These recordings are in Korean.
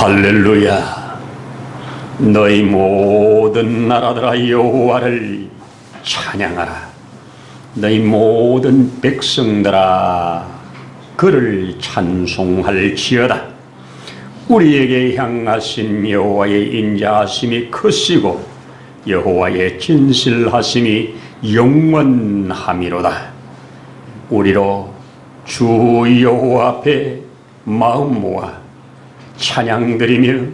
할렐루야. 너희 모든 나라들아 여호와를 찬양하라. 너희 모든 백성들아 그를 찬송할지어다. 우리에게 향하신 여호와의 인자하심이 크시고 여호와의 진실하심이 영원함이로다. 우리로 주 여호와 앞에 마음 모아 찬양드리며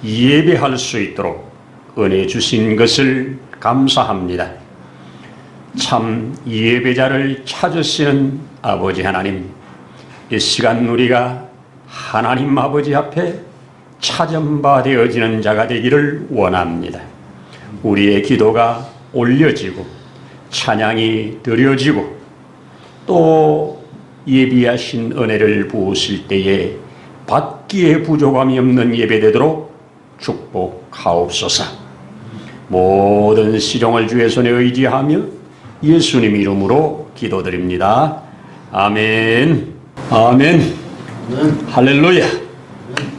예배할 수 있도록 은혜 주신 것을 감사합니다. 참 예배자를 찾으시는 아버지 하나님, 이 시간 우리가 하나님 아버지 앞에 찾은 되어지는 자가 되기를 원합니다. 우리의 기도가 올려지고 찬양이 드려지고 또 예비하신 은혜를 부으실 때에 받기에 부족함이 없는 예배되도록 축복하옵소서. 모든 시종을 주의 손에 의지하며 예수님 이름으로 기도드립니다. 아멘. 아멘. 할렐루야.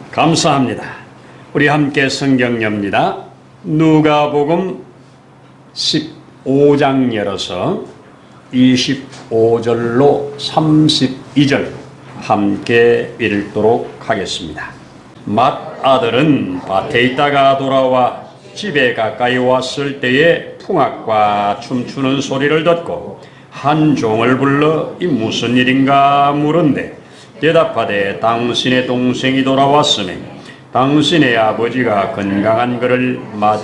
감사합니다. 우리 함께 성경 엽니다. 누가복음 15장 열어서 25절로 32절 함께 읽도록 하겠습니다. 맏아들은 밭에 있다가 돌아와 집에 가까이 왔을 때에 풍악과 춤추는 소리를 듣고 한 종을 불러 이 무슨 일인가 물은데 대답하되 당신의 동생이 돌아왔으니 당신의 아버지가 건강한 그를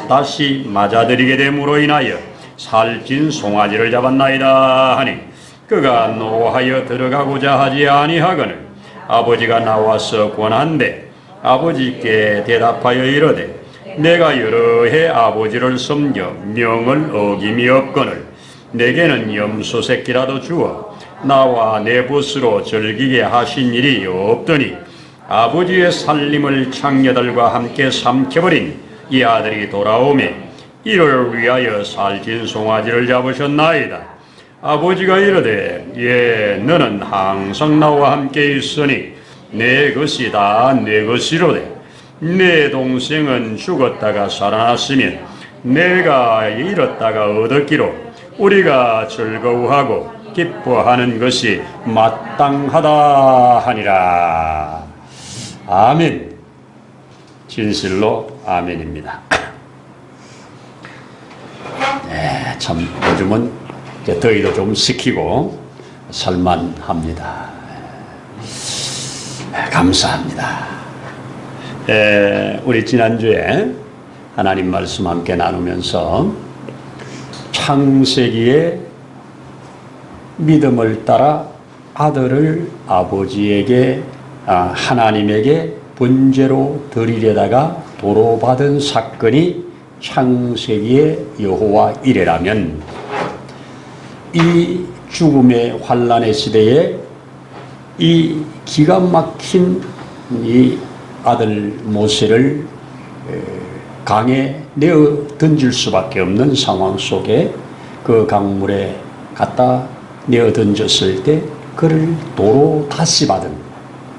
다시 맞아들이게 됨으로 인하여 살찐 송아지를 잡았나이다 하니 그가 노하여 들어가고자 하지 아니하거늘 아버지가 나와서 권한데 아버지께 대답하여 이르되 내가 여러 해 아버지를 섬겨 명을 어김이 없거늘 내게는 염소 새끼라도 주어 나와 내 벗으로 즐기게 하신 일이 없더니 아버지의 살림을 창녀들과 함께 삼켜버린 이 아들이 돌아오매 이를 위하여 살찐 송아지를 잡으셨나이다. 아버지가 이르되 너는 항상 나와 함께 있으니 내 것이 다 내 것이로되 내 동생은 죽었다가 살아났으면 내가 잃었다가 얻었기로 우리가 즐거워하고 기뻐하는 것이 마땅하다 하니라. 아멘. 진실로 아멘입니다. 네, 참 요즘은 더위도 좀 식히고 살만합니다. 감사합니다. 우리 지난주에 하나님 말씀 함께 나누면서 창세기의 믿음을 따라 아들을 아버지에게 하나님에게 번제로 드리려다가 도로받은 사건이 창세기의 여호와 이래라면 이 죽음의 환난의 시대에 이 기가 막힌 이 아들 모세를 강에 내어 던질 수밖에 없는 상황 속에 그 강물에 갖다 내어 던졌을 때 그를 도로 다시 받은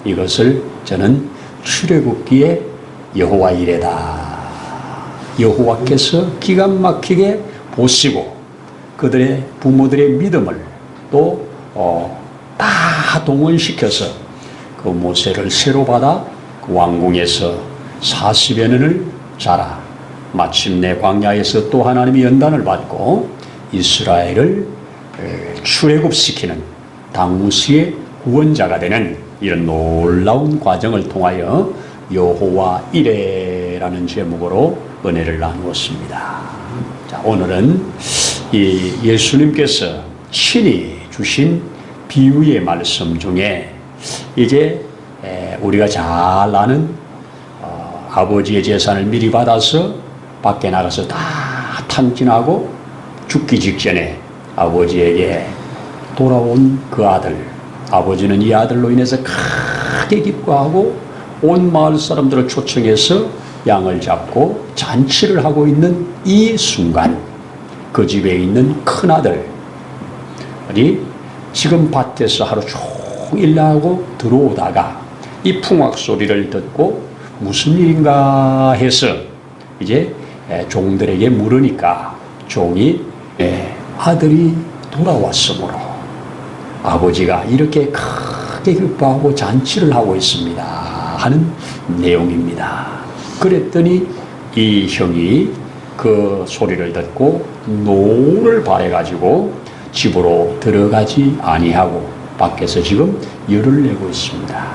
이것을 저는 출애굽기의 여호와 이래다. 여호와께서 기가 막히게 보시고 그들의 부모들의 믿음을 또 다 동원시켜서 그 모세를 새로 받아 그 왕궁에서 40여 년을 자라 마침내 광야에서 또 하나님의 연단을 받고 이스라엘을 출애굽시키는 당시의 구원자가 되는 이런 놀라운 과정을 통하여 여호와 이레라는 제목으로 은혜를 나누었습니다. 자, 오늘은 이 예수님께서 친히 주신 비유의 말씀 중에 이제 우리가 잘 아는 아버지의 재산을 미리 받아서 밖에 나가서 다 탕진하고 죽기 직전에 아버지에게 돌아온 그 아들, 아버지는 이 아들로 인해서 크게 기뻐하고 온 마을 사람들을 초청해서 양을 잡고 잔치를 하고 있는 이 순간 그 집에 있는 큰아들이 지금 밭에서 하루 종일 나고 들어오다가 이 풍악 소리를 듣고 무슨 일인가 해서 이제 종들에게 물으니까 종이 아들이 돌아왔으므로 아버지가 이렇게 크게 기뻐하고 잔치를 하고 있습니다 하는 내용입니다. 그랬더니 이 형이 그 소리를 듣고 노를 발해가지고 집으로 들어가지 아니하고 밖에서 지금 열을 내고 있습니다.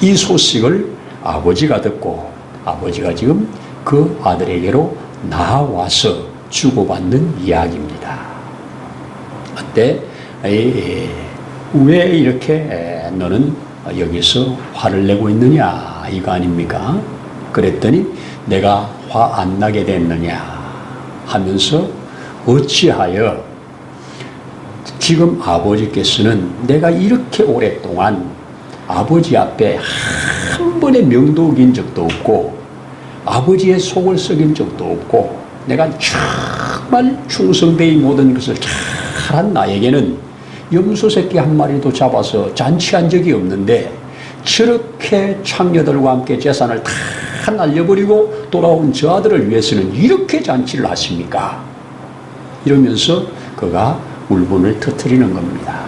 이 소식을 아버지가 듣고 아버지가 지금 그 아들에게로 나와서 주고받는 이야기입니다. 어때? 왜 이렇게 너는 여기서 화를 내고 있느냐 이거 아닙니까? 그랬더니 내가 화 안 나게 됐느냐 하면서 어찌하여 지금 아버지께서는 내가 이렇게 오랫동안 아버지 앞에 한 번의 명도 어긴 적도 없고 아버지의 속을 썩인 적도 없고 내가 정말 충성되이 모든 것을 잘한 나에게는 염소 새끼 한 마리도 잡아서 잔치한 적이 없는데 저렇게 창녀들과 함께 재산을 다 날려버리고 돌아온 저 아들을 위해서는 이렇게 잔치를 하십니까? 이러면서 그가 울분을 터뜨리는 겁니다.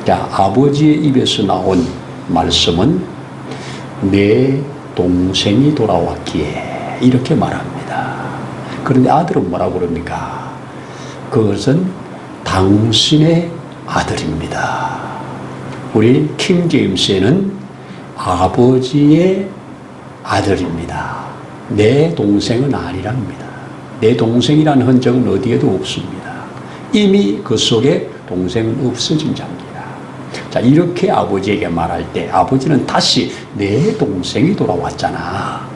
자, 아버지의 입에서 나온 말씀은 내 동생이 돌아왔기에 이렇게 말합니다. 그런데 아들은 뭐라고 그럽니까? 그것은 당신의 아들입니다. 우리 킹 제임스에는 아버지의 아들입니다. 내 동생은 아니랍니다. 내 동생이라는 흔적은 어디에도 없습니다. 이미 그 속에 동생은 없어진 자입니다. 자, 이렇게 아버지에게 말할 때 아버지는 다시 내 동생이 돌아왔잖아.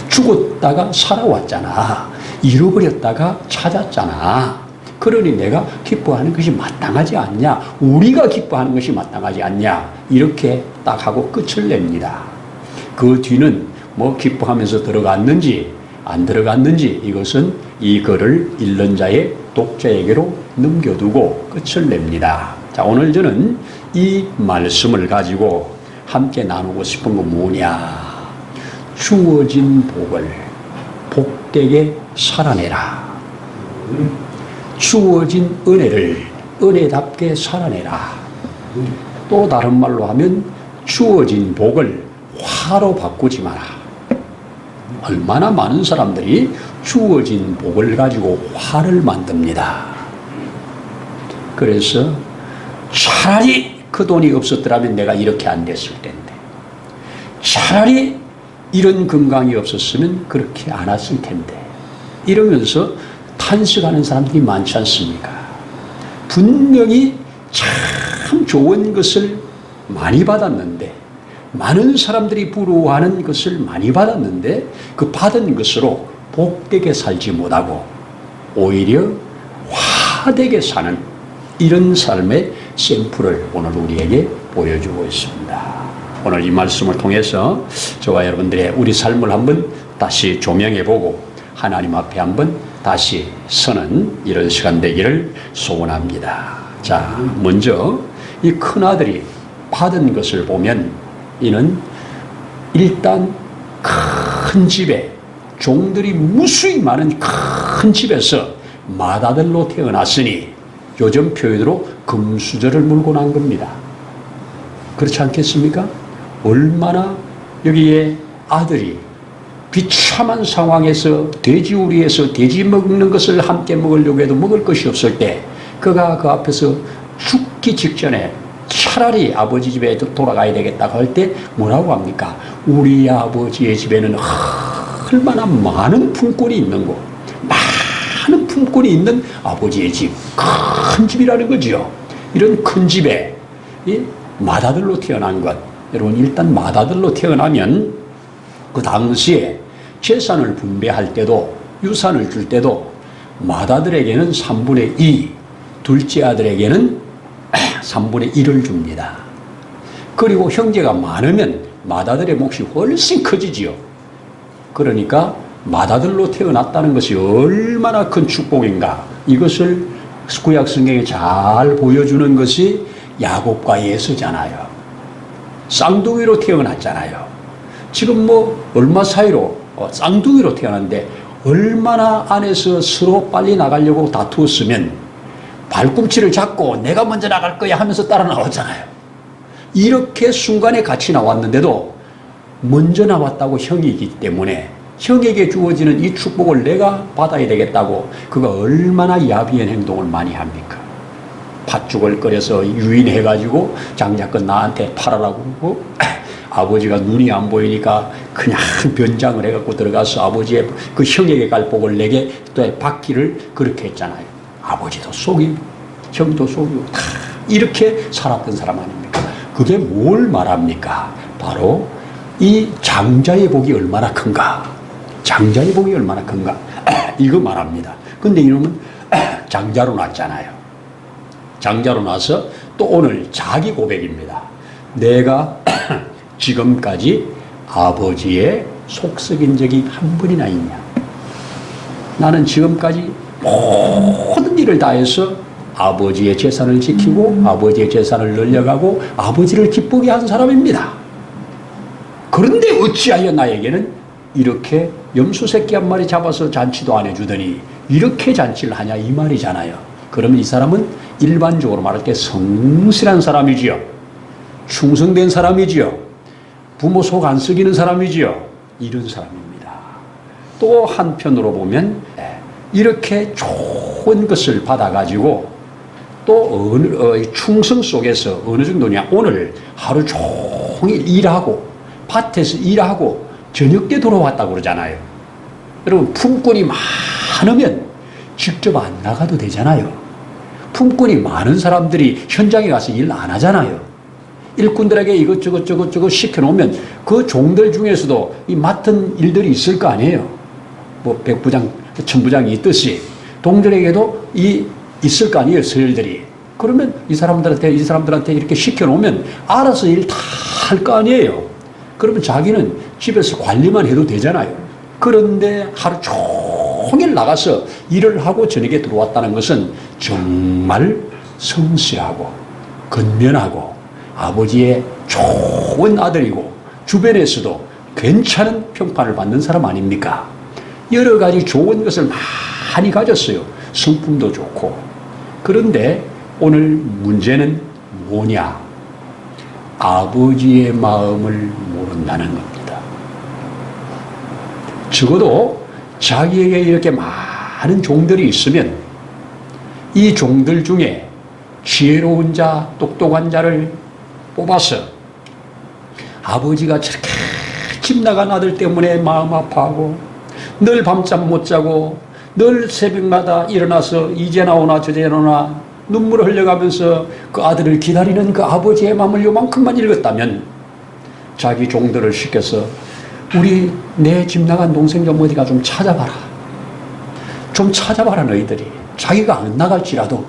죽었다가 살아왔잖아. 잃어버렸다가 찾았잖아. 그러니 내가 기뻐하는 것이 마땅하지 않냐? 우리가 기뻐하는 것이 마땅하지 않냐? 이렇게 딱 하고 끝을 냅니다. 그 뒤는 뭐 기뻐하면서 들어갔는지 안 들어갔는지 이것은 이 글을 읽는 자의 독자에게로 넘겨두고 끝을 냅니다. 자, 오늘 저는 이 말씀을 가지고 함께 나누고 싶은 건 뭐냐? 주어진 복을 복되게 살아내라. 주어진 은혜를 은혜답게 살아내라. 또 다른 말로 하면 주어진 복을 화로 바꾸지 마라. 얼마나 많은 사람들이 주어진 복을 가지고 화를 만듭니다. 그래서 차라리 그 돈이 없었더라면 내가 이렇게 안 됐을 텐데, 차라리 이런 건강이 없었으면 그렇게 안 왔을 텐데, 이러면서 탄식하는 사람들이 많지 않습니까? 분명히 참 좋은 것을 많이 받았는데, 많은 사람들이 부러워하는 것을 많이 받았는데 그 받은 것으로 복되게 살지 못하고 오히려 화되게 사는 이런 삶의 샘플을 오늘 우리에게 보여주고 있습니다. 오늘 이 말씀을 통해서 저와 여러분들의 우리 삶을 한번 다시 조명해보고 하나님 앞에 한번 다시 서는 이런 시간 되기를 소원합니다. 자, 먼저 이 큰아들이 받은 것을 보면 이는 일단 큰 집에, 종들이 무수히 많은 큰 집에서 맏아들로 태어났으니 요즘 표현으로 금수저를 물고 난 겁니다. 그렇지 않겠습니까? 얼마나 여기에 아들이 비참한 상황에서 돼지우리에서 돼지 먹는 것을 함께 먹으려고 해도 먹을 것이 없을 때 그가 그 앞에서 죽기 직전에 차라리 아버지 집에 돌아가야 되겠다 할 때 뭐라고 합니까? 우리 아버지의 집에는 얼마나 많은 품꾼이 있는 곳, 많은 품꾼이 있는 아버지의 집, 큰 집이라는 거죠. 이런 큰 집에 맏아들로 태어난 것, 여러분 일단 맏아들로 태어나면 그 당시에 재산을 분배할 때도 유산을 줄 때도 맏아들에게는 3분의 2, 둘째 아들에게는 3분의 1을 줍니다. 그리고 형제가 많으면 맏아들의 몫이 훨씬 커지지요. 그러니까 맏아들로 태어났다는 것이 얼마나 큰 축복인가, 이것을 구약 성경에 잘 보여주는 것이 야곱과 예수잖아요. 쌍둥이로 태어났잖아요. 지금 뭐 얼마 사이로 쌍둥이로 태어났는데 얼마나 안에서 서로 빨리 나가려고 다투었으면 발꿈치를 잡고 내가 먼저 나갈 거야 하면서 따라 나왔잖아요. 이렇게 순간에 같이 나왔는데도 먼저 나왔다고 형이기 때문에 형에게 주어지는 이 축복을 내가 받아야 되겠다고 그가 얼마나 야비한 행동을 많이 합니까? 팥죽을 끓여서 유인해가지고 장자권 나한테 팔아라고 그러고 아버지가 눈이 안 보이니까 그냥 변장을 해갖고 들어가서 아버지의 그 형에게 갈 복을 내게 또 받기를 그렇게 했잖아요. 아버지도 속이고 형도 속이고 다 이렇게 살았던 사람 아닙니까? 그게 뭘 말합니까? 바로 이 장자의 복이 얼마나 큰가? 장자의 복이 얼마나 큰가? 이거 말합니다. 근데 이놈은 장자로 났잖아요. 장자로 나서 또 오늘 자기 고백입니다. 내가 지금까지 아버지의 속썩인 적이 한 번이나 있냐? 나는 지금까지 모든 일을 다해서 아버지의 재산을 지키고 아버지의 재산을 늘려가고 아버지를 기쁘게 한 사람입니다. 그런데 어찌하여 나에게는 이렇게 염소 새끼 한 마리 잡아서 잔치도 안 해주더니 이렇게 잔치를 하냐 이 말이잖아요. 그러면 이 사람은 일반적으로 말할 때 성실한 사람이지요. 충성된 사람이지요. 부모 속 안 썩이는 사람이지요. 이런 사람입니다. 또 한편으로 보면 이렇게 좋은 것을 받아가지고 또 충성 속에서 어느 정도냐 오늘 하루 종일 일하고 밭에서 일하고 저녁 때 돌아왔다고 그러잖아요. 여러분 품꾼이 많으면 직접 안 나가도 되잖아요. 품꾼이 많은 사람들이 현장에 가서 일 안 하잖아요. 일꾼들에게 이것저것 시켜놓으면 그 종들 중에서도 이 맡은 일들이 있을 거 아니에요. 뭐 백부장, 천부장이 있듯이 동들에게도 있을 거 아니에요. 서열들이. 그러면 이 사람들한테 이렇게 시켜놓으면 알아서 일 다 할 거 아니에요. 그러면 자기는 집에서 관리만 해도 되잖아요. 그런데 하루 종일 나가서 일을 하고 저녁에 들어왔다는 것은 정말 성실하고 근면하고 아버지의 좋은 아들이고 주변에서도 괜찮은 평판을 받는 사람 아닙니까? 여러 가지 좋은 것을 많이 가졌어요. 성품도 좋고. 그런데 오늘 문제는 뭐냐? 아버지의 마음을 모른다는 겁니다. 적어도 자기에게 이렇게 많은 종들이 있으면 이 종들 중에 지혜로운 자, 똑똑한 자를 뽑아서 아버지가 저렇게 집 나간 아들 때문에 마음 아파하고 늘 밤잠 못 자고 늘 새벽마다 일어나서 이제 나오나 저제 나오나 눈물을 흘려가면서 그 아들을 기다리는 그 아버지의 마음을 요만큼만 읽었다면 자기 종들을 시켜서 우리 내 집 나간 동생 좀 어디가 좀 찾아봐라. 좀 찾아봐라 너희들이. 자기가 안 나갈지라도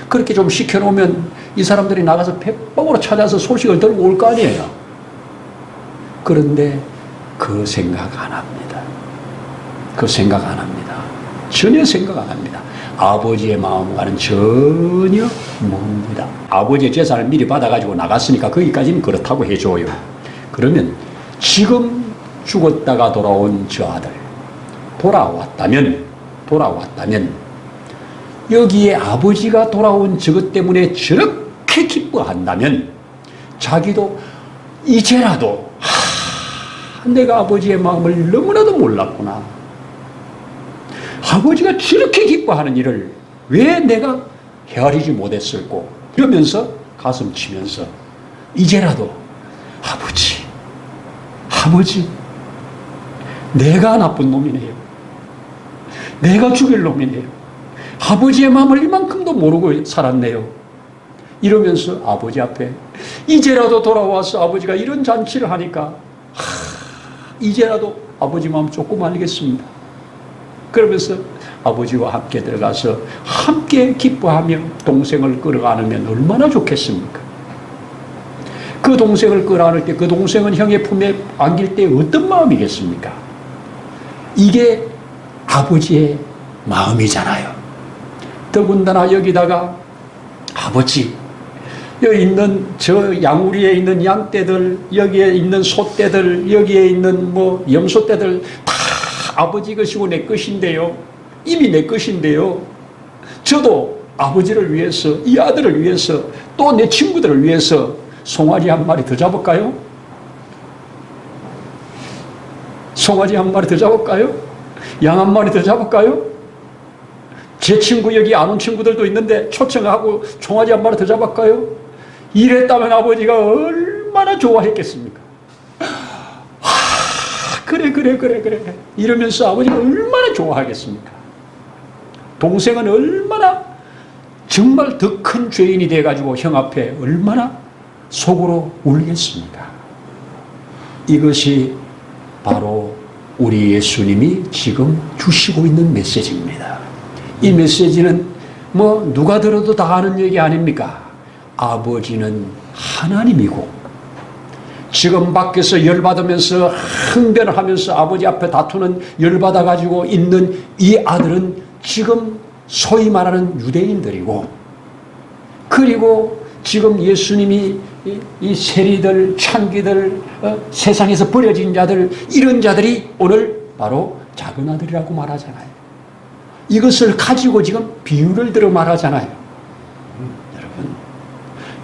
그렇게 좀 시켜놓으면 이 사람들이 나가서 백방으로 찾아서 소식을 들고 올 거 아니에요. 그런데 그 생각 안 합니다. 그 생각 안 합니다. 전혀 생각 안 합니다. 아버지의 마음과는 전혀 멉니다. 아버지의 재산을 미리 받아가지고 나갔으니까 거기까지는 그렇다고 해줘요. 그러면 지금 죽었다가 돌아온 저 아들 돌아왔다면 여기에 아버지가 돌아온 저것 때문에 저렇게 기뻐한다면 자기도 이제라도 내가 아버지의 마음을 너무나도 몰랐구나. 아버지가 저렇게 기뻐하는 일을 왜 내가 헤아리지 못했을꼬 이러면서 가슴 치면서 이제라도 아버지 내가 나쁜 놈이네요. 내가 죽일 놈이네요. 아버지의 마음을 이만큼도 모르고 살았네요. 이러면서 아버지 앞에 이제라도 돌아와서 아버지가 이런 잔치를 하니까 이제라도 아버지 마음 조금 알겠습니다. 그러면서 아버지와 함께 들어가서 함께 기뻐하며 동생을 끌어안으면 얼마나 좋겠습니까? 그 동생을 끌어안을 때 그 동생은 형의 품에 안길 때 어떤 마음이겠습니까? 이게 아버지의 마음이잖아요. 더군다나 여기다가 아버지 여기 있는 저 양우리에 있는 양떼들, 여기에 있는 소떼들, 여기에 있는 뭐 염소떼들 다 아버지 것이고 내 것인데요. 이미 내 것인데요. 저도 아버지를 위해서, 이 아들을 위해서, 또 내 친구들을 위해서 송아지 한 마리 더 잡을까요? 송아지 한 마리 더 잡을까요? 양 한 마리 더 잡을까요? 제 친구 여기 안 온 친구들도 있는데 초청하고 송아지 한 마리 더 잡을까요? 이랬다면 아버지가 얼마나 좋아했겠습니까? 그래 이러면서 아버지가 얼마나 좋아하겠습니까? 동생은 얼마나 정말 더 큰 죄인이 돼가지고 형 앞에 얼마나 속으로 울겠습니까? 이것이 바로 우리 예수님이 지금 주시고 있는 메시지입니다. 이 메시지는 뭐 누가 들어도 다 아는 얘기 아닙니까? 아버지는 하나님이고, 지금 밖에서 열받으면서 흥변을 하면서 아버지 앞에 다투는 열받아 가지고 있는 이 아들은 지금 소위 말하는 유대인들이고, 그리고 지금 예수님이 이 세리들, 창기들, 세상에서 버려진 자들, 이런 자들이 오늘 바로 작은 아들이라고 말하잖아요. 이것을 가지고 지금 비유를 들어 말하잖아요.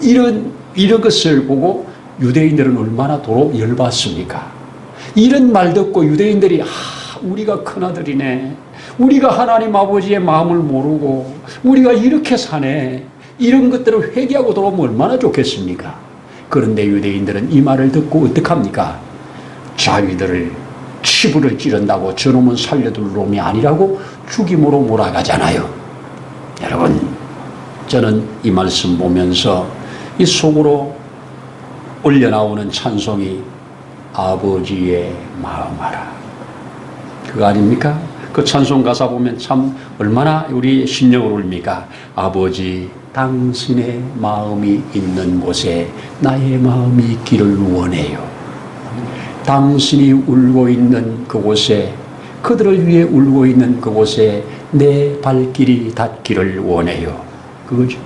여러분, 이런 것을 보고 유대인들은 얼마나 도로 열받습니까? 이런 말 듣고 유대인들이 우리가 큰아들이네, 우리가 하나님 아버지의 마음을 모르고 우리가 이렇게 사네, 이런 것들을 회개하고 돌아오면 얼마나 좋겠습니까? 그런데 유대인들은 이 말을 듣고 어떡합니까? 자기들을 치부를 찌른다고 저놈은 살려둘 놈이 아니라고 죽임으로 몰아가잖아요. 여러분, 저는 이 말씀 보면서 이 속으로 올려나오는 찬송이 아버지의 마음하라, 그거 아닙니까? 그 찬송 가사 보면 참 얼마나 우리 심령을 울립니까? 아버지, 당신의 마음이 있는 곳에 나의 마음이 있기를 원해요. 당신이 울고 있는 그곳에, 그들을 위해 울고 있는 그곳에 내 발길이 닿기를 원해요. 그거죠.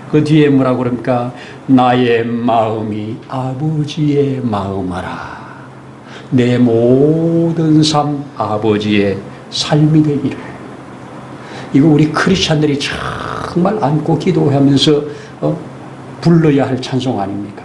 그 뒤에 뭐라고 그럽니까? 나의 마음이 아버지의 마음하라. 내 모든 삶 아버지의 삶이 되기를. 이거 우리 크리스찬들이 정말 안고 기도하면서 불러야 할 찬송 아닙니까?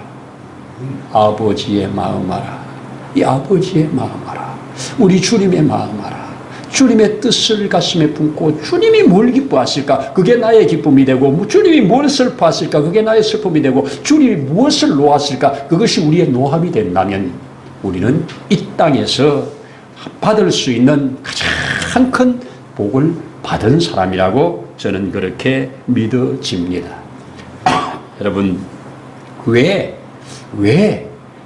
아버지의 마음하라. 이 아버지의 마음하라. 우리 주님의 마음하라. 주님의 뜻을 가슴에 품고 주님이 뭘 기뻐하실까? 그게 나의 기쁨이 되고, 주님이 뭘 슬퍼하실까? 그게 나의 슬픔이 되고, 주님이 무엇을 놓았을까? 그것이 우리의 노함이 된다면 우리는 이 땅에서 받을 수 있는 가장 큰 복을 받은 사람이라고 저는 그렇게 믿어집니다. 여러분, 왜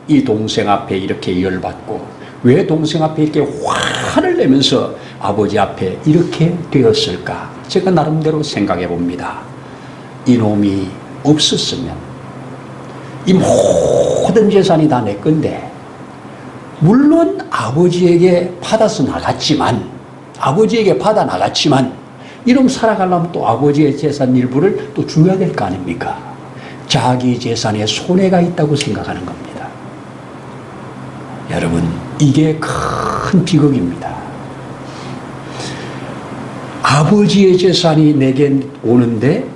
이 동생 앞에 이렇게 열받고, 왜 동생 앞에 이렇게 화를 내면서 아버지 앞에 이렇게 되었을까? 제가 나름대로 생각해 봅니다. 이놈이 없었으면 이 모든 재산이 다 내 건데, 물론 아버지에게 받아 나갔지만 이놈 살아가려면 또 아버지의 재산 일부를 또 줘야 될 거 아닙니까? 자기 재산에 손해가 있다고 생각하는 겁니다. 여러분, 이게 큰 비극입니다. 아버지의 재산이 내게 오는데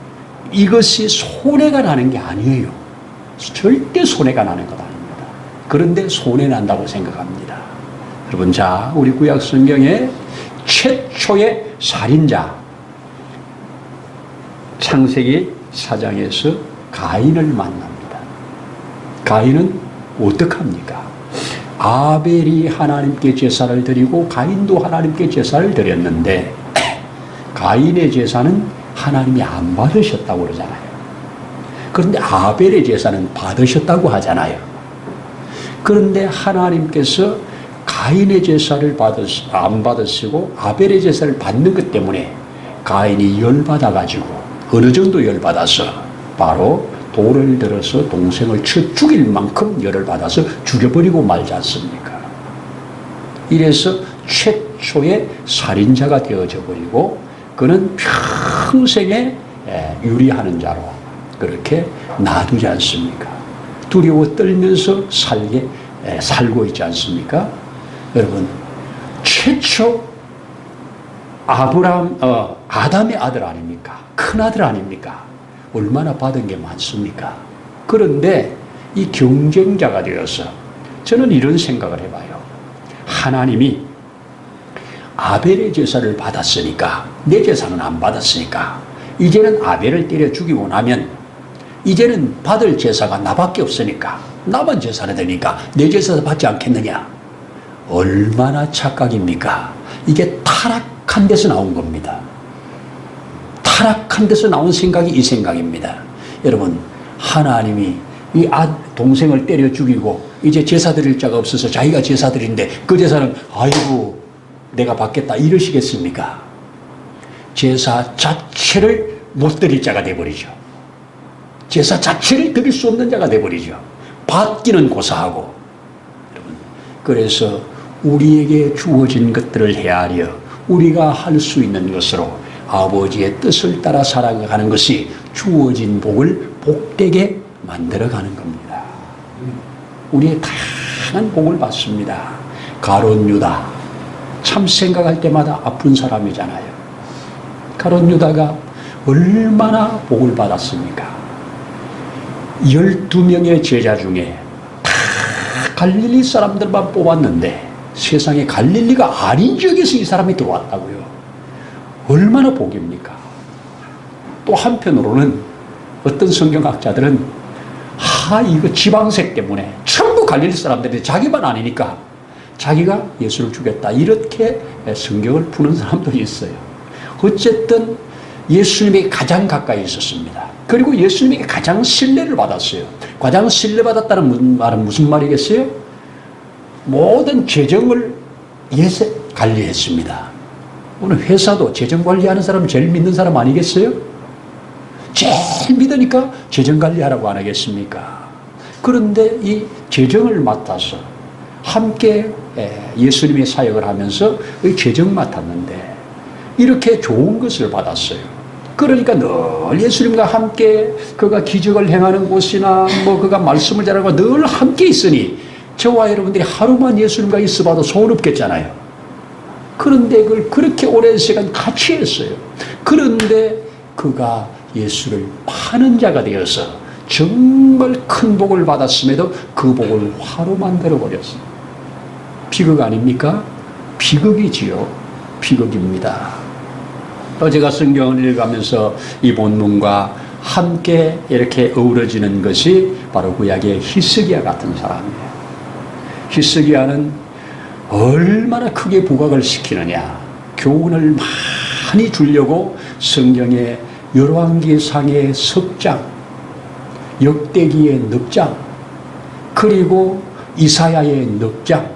이것이 손해가 나는 게 아니에요. 절대 손해가 나는 것 아닙니다. 그런데 손해 난다고 생각합니다. 여러분, 자, 우리 구약 성경에 최초의 살인자, 창세기 4장에서 가인을 만납니다. 가인은 어떡합니까? 아벨이 하나님께 제사를 드리고 가인도 하나님께 제사를 드렸는데 가인의 제사는 하나님이 안 받으셨다고 그러잖아요. 그런데 아벨의 제사는 받으셨다고 하잖아요. 그런데 하나님께서 가인의 제사를 안 받으시고 아벨의 제사를 받는 것 때문에 가인이 열받아가지고, 어느 정도 열받아서 바로 돌을 들어서 동생을 쳐 죽일 만큼 열을 받아서 죽여버리고 말지 않습니까? 이래서 최초의 살인자가 되어져 버리고, 그는 평생에 유리하는 자로, 그렇게 놔두지 않습니까? 두려워 떨면서 살고 있지 않습니까? 여러분, 최초 아담의 아들 아닙니까? 큰 아들 아닙니까? 얼마나 받은 게 많습니까? 그런데 이 경쟁자가 되어서 저는 이런 생각을 해봐요. 하나님이 아벨의 제사를 받았으니까, 내 제사는 안 받았으니까 이제는 아벨을 때려 죽이고 나면 이제는 받을 제사가 나밖에 없으니까 나만 제사를 되니까 내 제사도 받지 않겠느냐. 얼마나 착각입니까? 이게 타락한 데서 나온 겁니다. 타락한 데서 나온 생각이 이 생각입니다. 여러분, 하나님이 이 동생을 때려 죽이고 이제 제사 드릴 자가 없어서 자기가 제사 드리는데 그 제사는 아이고 내가 받겠다 이러시겠습니까? 제사 자체를 못 드릴 자가 돼버리죠. 제사 자체를 드릴 수 없는 자가 돼버리죠. 받기는 고사하고. 여러분, 그래서 우리에게 주어진 것들을 헤아려 우리가 할 수 있는 것으로 아버지의 뜻을 따라 살아가는 것이 주어진 복을 복되게 만들어가는 겁니다. 우리의 다양한 복을 받습니다. 가룟 유다, 참 생각할 때마다 아픈 사람이잖아요. 가룟 유다가 얼마나 복을 받았습니까? 12명의 제자 중에 다 갈릴리 사람들만 뽑았는데 세상에 갈릴리가 아닌 지역에서 이 사람이 들어왔다고요. 얼마나 복입니까? 또 한편으로는 어떤 성경학자들은 이거 지방색 때문에 전부 갈릴리 사람들이 자기만 아니니까 자기가 예수를 죽였다 이렇게 성경을 푸는 사람도 있어요. 어쨌든 예수님에게 가장 가까이 있었습니다. 그리고 예수님에게 가장 신뢰를 받았어요. 가장 신뢰받았다는 말은 무슨 말이겠어요? 모든 재정을 관리했습니다. 오늘 회사도 재정 관리하는 사람 제일 믿는 사람 아니겠어요? 제일 믿으니까 재정 관리하라고 안 하겠습니까? 그런데 이 재정을 맡아서 함께 예수님의 사역을 하면서 재정 맡았는데 이렇게 좋은 것을 받았어요. 그러니까 늘 예수님과 함께 그가 기적을 행하는 곳이나 그가 말씀을 잘하고 늘 함께 있으니 저와 여러분들이 하루만 예수님과 있어봐도 소원 없겠잖아요. 그런데 그걸 그렇게 오랜 시간 같이 했어요. 그런데 그가 예수를 파는 자가 되어서 정말 큰 복을 받았음에도 그 복을 화로 만들어버렸어요. 비극 아닙니까? 비극이지요. 비극입니다. 제가 성경을 읽으면서 이 본문과 함께 이렇게 어우러지는 것이 바로 구약의 히스기야 같은 사람이에요. 히스기야는 얼마나 크게 부각을 시키느냐. 교훈을 많이 주려고 성경의 열왕기상의 석장, 역대기의 넉 장, 그리고 이사야의 넉 장,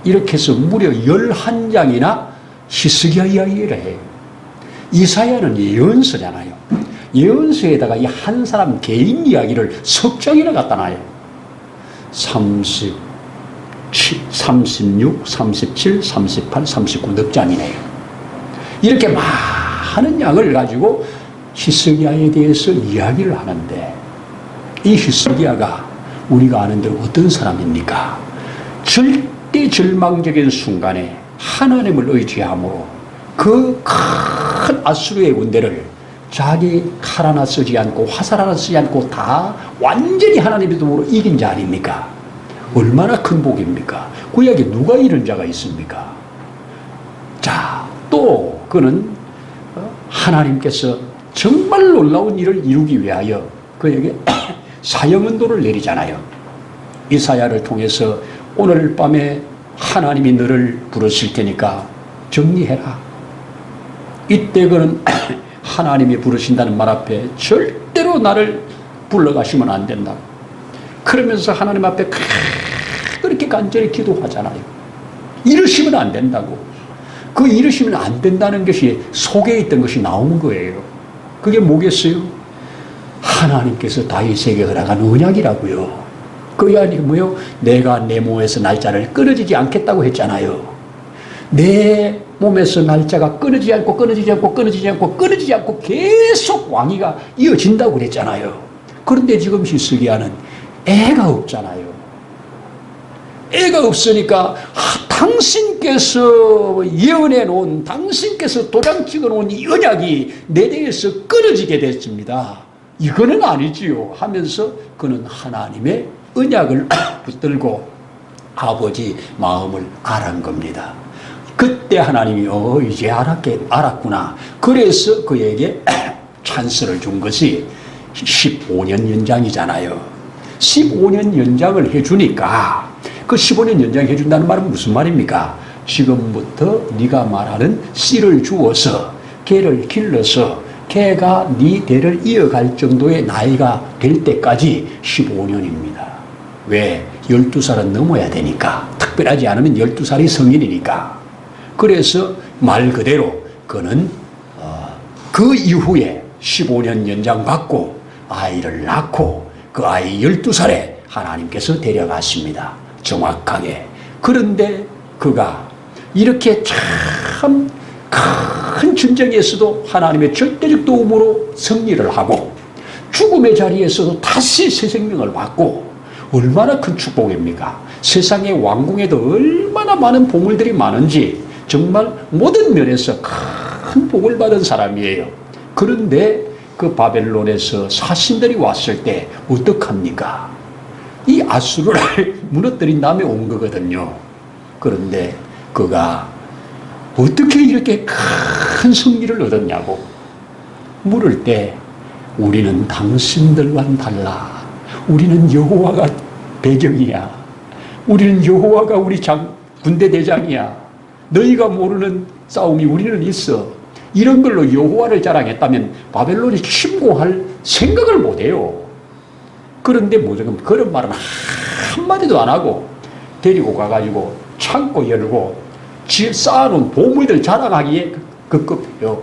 이렇게 해서 무려 11장이나 히스기야 이야기를 해요. 이사야는 예언서잖아요. 예언서에다가 이 한 사람 개인 이야기를 석 장이나 갖다 놔요. 36, 37, 38, 39 넉 장이네요. 이렇게 많은 양을 가지고 히스기야에 대해서 이야기를 하는데 이 히스기야가 우리가 아는 대로 어떤 사람입니까? 절대 절망적인 순간에 하나님을 의지함으로 그 큰 아수르의 군대를 자기 칼 하나 쓰지 않고 화살 하나 쓰지 않고 다 완전히 하나님의 도움으로 이긴 자 아닙니까? 얼마나 큰 복입니까? 구약에 누가 이런 자가 있습니까? 자, 또 그는 하나님께서 정말 놀라운 일을 이루기 위하여 그에게 사형언도를 내리잖아요. 이사야를 통해서 오늘 밤에 하나님이 너를 부르실 테니까 정리해라. 이때 그는 하나님이 부르신다는 말 앞에 절대로 나를 불러가시면 안 된다. 그러면서 하나님 앞에 그렇게 간절히 기도하잖아요. 이러시면 안 된다고. 그 이러시면 안 된다는 것이 속에 있던 것이 나온 거예요. 그게 뭐겠어요? 하나님께서 다윗에게 허락한 언약이라고요. 그게 아니고 뭐요? 내가 내 몸에서 날짜를 끊어지지 않겠다고 했잖아요. 내 몸에서 날짜가 끊어지지 않고 끊어지지 않고 끊어지지 않고 끊어지지 않고 계속 왕위가 이어진다고 그랬잖아요. 그런데 지금 히스기야는 애가 없잖아요. 애가 없으니까 당신께서 예언해 놓은, 당신께서 도장 찍어 놓은 이 언약이 내 대에서 끊어지게 됐습니다. 이거는 아니지요 하면서 그는 하나님의 언약을 붙들고 아버지 마음을 알은 겁니다. 그때 하나님이 이제 알았구나. 그래서 그에게 찬스를 준 것이 15년 연장이잖아요. 15년 연장을 해주니까 그 15년 연장해 준다는 말은 무슨 말입니까? 지금부터 네가 말하는 씨를 주어서 걔를 길러서 걔가 네 대를 이어갈 정도의 나이가 될 때까지 15년입니다. 왜? 12살은 넘어야 되니까. 특별하지 않으면 12살이 성인이니까. 그래서 말 그대로 그는 그 이후에 15년 연장받고 아이를 낳고 그 아이 12살에 하나님께서 데려가십니다. 정확하게. 그런데 그가 이렇게 참 큰 전쟁에서도 하나님의 절대적 도움으로 승리를 하고 죽음의 자리에서도 다시 새 생명을 받고 얼마나 큰 축복입니까? 세상의 왕궁에도 얼마나 많은 보물들이 많은지 정말 모든 면에서 큰 복을 받은 사람이에요. 그런데 그 바벨론에서 사신들이 왔을 때 어떡합니까? 이 아수르를 무너뜨린 다음에 온 거거든요. 그런데 그가 어떻게 이렇게 큰 승리를 얻었냐고 물을 때 우리는 당신들과는 달라. 우리는 여호와가 배경이야. 우리는 여호와가 우리 군대 대장이야. 너희가 모르는 싸움이 우리는 있어. 이런 걸로 여호와를 자랑했다면 바벨론이 침공할 생각을 못해요. 그런데 무조건 그런 말은 한마디도 안 하고 데리고 가가지고 창고 열고 쌓아놓은 보물들 자랑하기에 급급해요.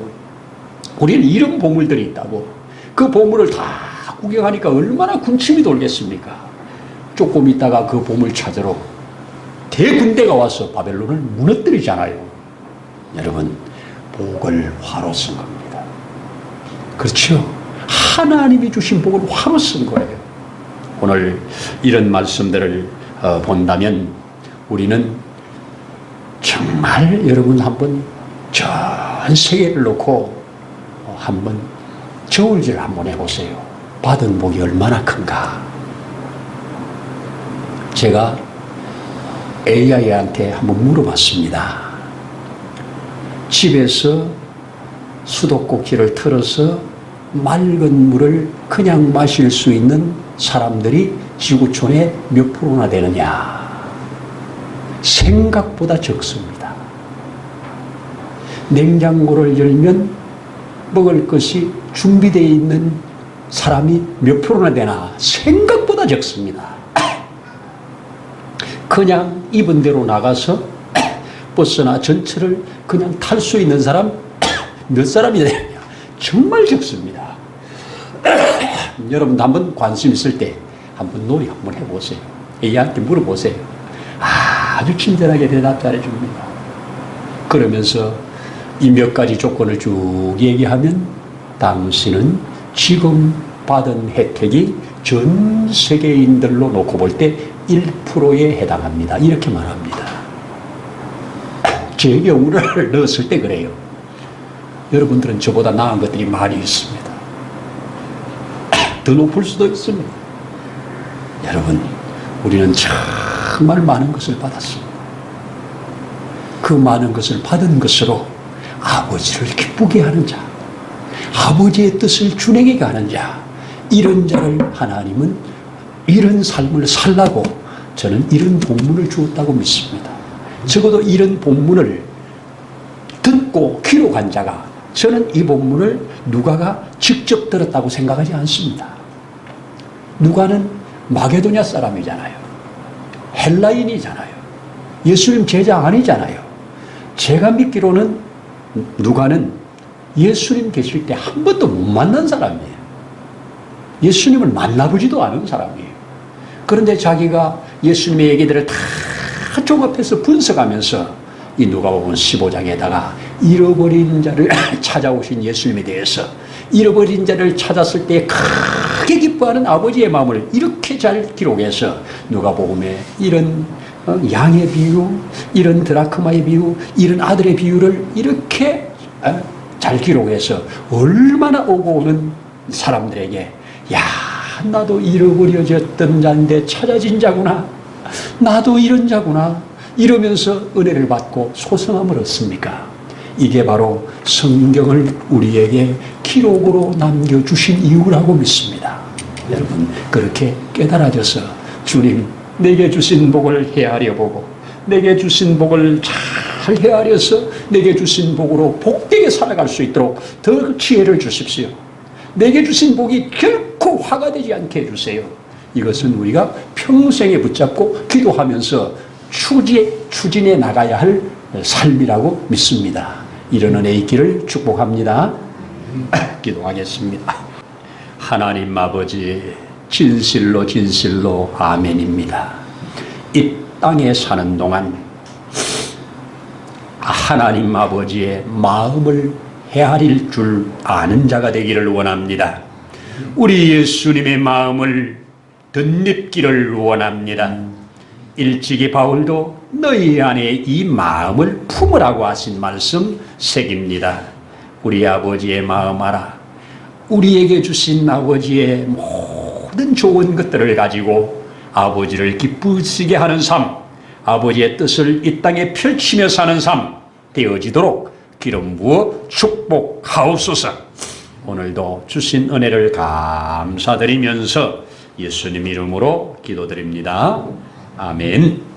우리는 이런 보물들이 있다고. 그 보물을 다 구경하니까 얼마나 군침이 돌겠습니까? 조금 있다가 그 보물 찾으러 대군대가 와서 바벨론을 무너뜨리잖아요. 여러분, 복을 화로 쓴 겁니다. 그렇죠? 하나님이 주신 복을 화로 쓴 거예요. 오늘 이런 말씀들을 본다면 우리는 정말 여러분 한번 전 세계를 놓고 한번 저울질 한번 해보세요. 받은 복이 얼마나 큰가. 제가 AI한테 한번 물어봤습니다. 집에서 수도꼭지를 틀어서 맑은 물을 그냥 마실 수 있는 사람들이 지구촌에 몇 프로나 되느냐. 생각보다 적습니다. 냉장고를 열면 먹을 것이 준비되어 있는 사람이 몇 프로나 되나. 생각보다 적습니다. 그냥 입은 대로 나가서 버스나 전철을 그냥 탈 수 있는 사람 몇 사람이 되느냐. 정말 적습니다. 여러분도 한번 관심 있을 때 한번 놀이 한번 해보세요. A한테 물어보세요. 아주 친절하게 대답 잘해줍니다. 그러면서 이 몇 가지 조건을 쭉 얘기하면 당신은 지금 받은 혜택이 전 세계인들로 놓고 볼 때 1%에 해당합니다. 이렇게 말합니다. 제 경우를 넣었을 때 그래요. 여러분들은 저보다 나은 것들이 많이 있습니다. 더 높을 수도 있습니다. 여러분, 우리는 정말 많은 것을 받았습니다. 그 많은 것을 받은 것으로 아버지를 기쁘게 하는 자, 아버지의 뜻을 준행하게 하는 자, 이런 자를 하나님은 이런 삶을 살라고 저는 이런 본문을 주었다고 믿습니다. 적어도 이런 본문을 듣고 기록한 자가, 저는 이 본문을 누가가 직접 들었다고 생각하지 않습니다. 누가는 마게도냐 사람이잖아요. 헬라인이잖아요. 예수님 제자 아니잖아요. 제가 믿기로는 누가는 예수님 계실 때 한 번도 못 만난 사람이에요. 예수님을 만나보지도 않은 사람이에요. 그런데 자기가 예수님의 얘기들을 다 종합해서 분석하면서 이 누가복음 15장에다가 잃어버린 자를 찾아오신 예수님에 대해서 잃어버린 자를 찾았을 때 크게 기뻐하는 아버지의 마음을 이렇게 잘 기록해서 누가복음에 이런 양의 비유, 이런 드라크마의 비유, 이런 아들의 비유를 이렇게 잘 기록해서 얼마나 오고 오는 사람들에게 야, 나도 잃어버려졌던 자인데 찾아진 자구나, 나도 이런 자구나 이러면서 은혜를 받고 소성함을 얻습니까? 이게 바로 성경을 우리에게 기록으로 남겨주신 이유라고 믿습니다. 여러분 그렇게 깨달아져서 주님 내게 주신 복을 헤아려 보고 내게 주신 복을 잘 헤아려서 내게 주신 복으로 복되게 살아갈 수 있도록 더 지혜를 주십시오. 내게 주신 복이 결코 화가 되지 않게 해주세요. 이것은 우리가 평생에 붙잡고 기도하면서 추진해 나가야 할 삶이라고 믿습니다. 이런 은혜 있기를 축복합니다. 기도하겠습니다. 하나님 아버지, 진실로 진실로 아멘입니다. 이 땅에 사는 동안 하나님 아버지의 마음을 헤아릴 줄 아는 자가 되기를 원합니다. 우리 예수님의 마음을 덧입기를 원합니다. 일찍이 바울도 너희 안에 이 마음을 품으라고 하신 말씀 새깁니다. 우리 아버지의 마음 알아. 우리에게 주신 아버지의 모든 좋은 것들을 가지고 아버지를 기쁘시게 하는 삶, 아버지의 뜻을 이 땅에 펼치며 사는 삶 되어지도록 기름 부어 축복하옵소서. 오늘도 주신 은혜를 감사드리면서 예수님 이름으로 기도드립니다. 아멘.